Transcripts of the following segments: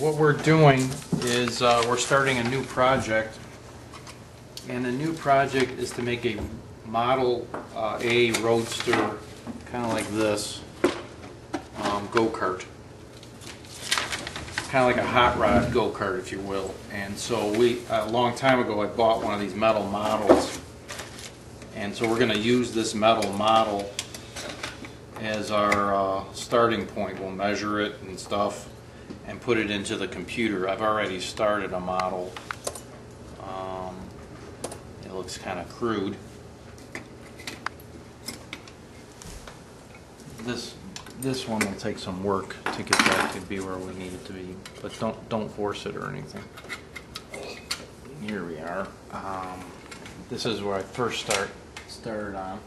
What we're doing is we're starting a new project, and the new project is to make a Model A Roadster, kind of like this, go-kart. Kind of like a hot rod go-kart, if you will. And so a long time ago, I bought one of these metal models, and so we're going to use this metal model as our starting point. We'll measure it and stuff and put it into the computer. I've already started a model. It looks kind of crude. This one will take some work to get that to be where we need it to be, but don't force it or anything. Here we are. This is where I first started on.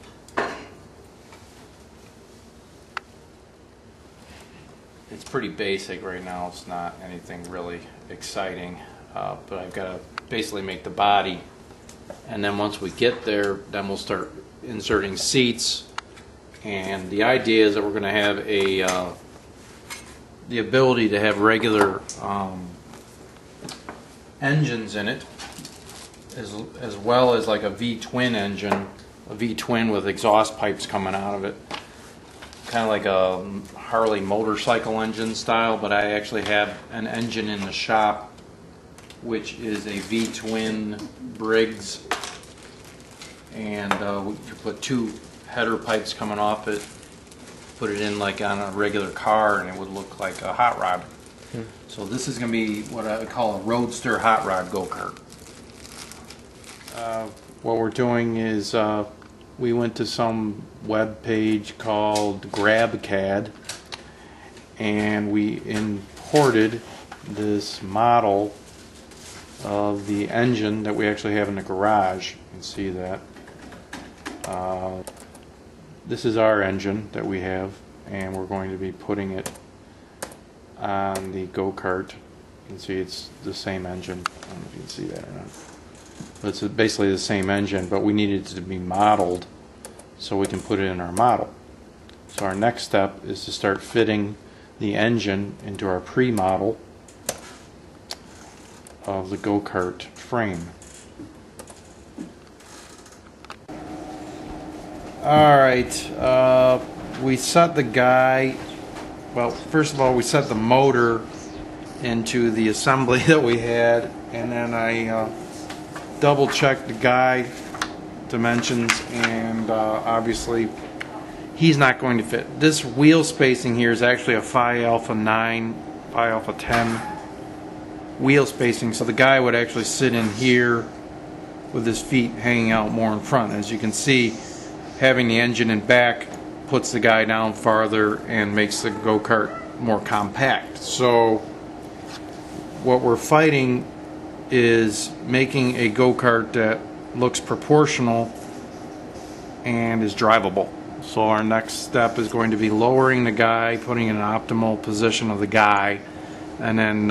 It's pretty basic right now. It's not anything really exciting, but I've got to basically make the body, and then once we get there, then we'll start inserting seats. And the idea is that we're going to have the ability to have regular engines in it, as well as like a V Twin engine, a V Twin with exhaust pipes coming out of it. Kind of like a Harley motorcycle engine style, but I actually have an engine in the shop which is a V Twin Briggs, and we could put two header pipes coming off it, put it in like on a regular car, and it would look like a hot rod. So this is going to be what I would call a Roadster hot rod go-kart. What we're doing is we went to some web page called GrabCAD, and we imported this model of the engine that we actually have in the garage. You can see that. This is our engine that we have, and we're going to be putting it on the go-kart. You can see it's the same engine. I don't know if you can see that or not. But it's basically the same engine, but we need it to be modeled so we can put it in our model. So our next step is to start fitting the engine into our pre-model of the go-kart frame. Alright, we set the guy, well, first of all we set the motor into the assembly that we had, and then I double checked the guide dimensions, and obviously he's not going to fit. This wheel spacing here is actually a Phi Alpha 9, Phi Alpha 10 wheel spacing, so the guy would actually sit in here with his feet hanging out more in front. As you can see, having the engine in back puts the guy down farther and makes the go-kart more compact. So what we're fighting is making a go-kart that looks proportional and is drivable. So our next step is going to be lowering the guy, putting in an optimal position of the guy, and then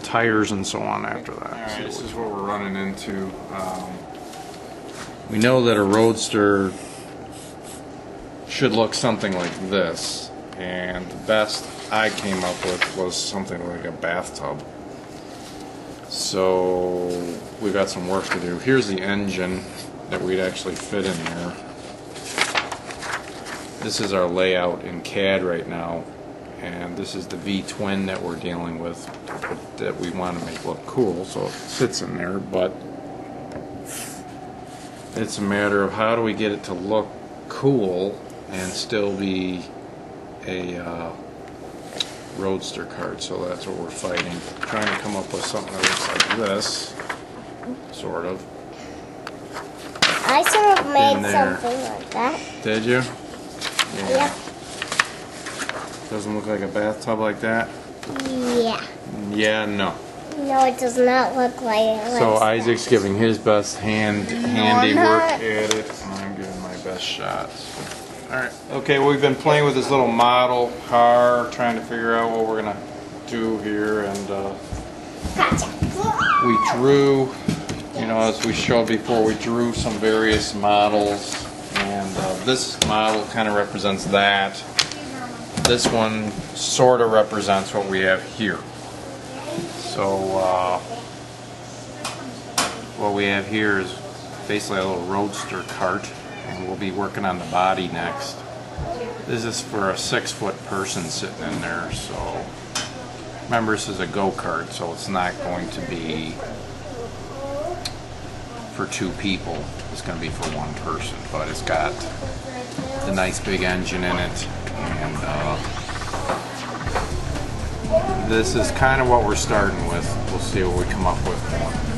tires and so on after that. Alright, this is what we're running into. We know that a Roadster should look something like this, and the best I came up with was something like a bathtub. So we got some work to do. Here's the engine that we'd actually fit in there. This is our layout in CAD right now, and this is the V Twin that we're dealing with, that we want to make look cool, so it sits in there. But it's a matter of how do we get it to look cool and still be a Roadster kart. So that's what we're fighting, trying to come up with something that looks like this, sort of. I sort of made something like that. Did you? Yeah. Yep. Doesn't look like a bathtub like that? Yeah. Yeah, no. No, it does not look like it. So Isaac's giving his best handiwork at it, and I'm giving my best shots. Alright. Okay, we've been playing with this little model car, trying to figure out what we're going to do here, and Gotcha. we drew, you know, as we showed before, we drew some various models, and this model kind of represents that. This one sort of represents what we have here. So what we have here is basically a little Roadster cart, and we'll be working on the body next. This is for a 6-foot person sitting in there, so remember this is a go-kart, so it's not going to be for 2 people. It's going to be for 1 person, but it's got the nice big engine in it, and this is kind of what we're starting with. We'll see what we come up with.